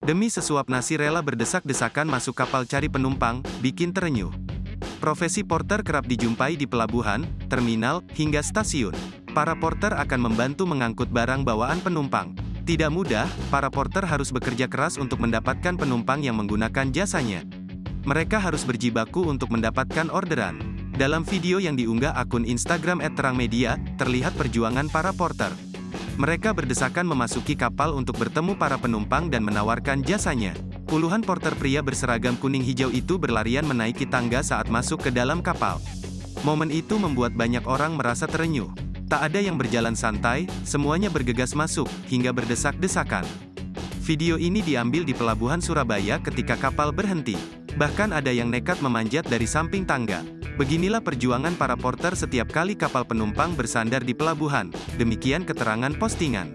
Demi sesuap nasi rela berdesak-desakan masuk kapal cari penumpang, bikin terenyuh. Profesi porter kerap dijumpai di pelabuhan, terminal, hingga stasiun. Para porter akan membantu mengangkut barang bawaan penumpang. Tidak mudah, para porter harus bekerja keras untuk mendapatkan penumpang yang menggunakan jasanya. Mereka harus berjibaku untuk mendapatkan orderan. Dalam video yang diunggah akun Instagram @terangmedia, terlihat perjuangan para porter. Mereka berdesakan memasuki kapal untuk bertemu para penumpang dan menawarkan jasanya. Puluhan porter pria berseragam kuning hijau itu berlarian menaiki tangga saat masuk ke dalam kapal. Momen itu membuat banyak orang merasa terenyuh. Tak ada yang berjalan santai, semuanya bergegas masuk, hingga berdesak-desakan. Video ini diambil di pelabuhan Surabaya ketika kapal berhenti. Bahkan ada yang nekat memanjat dari samping tangga. Beginilah perjuangan para porter setiap kali kapal penumpang bersandar di pelabuhan. Demikian keterangan postingan.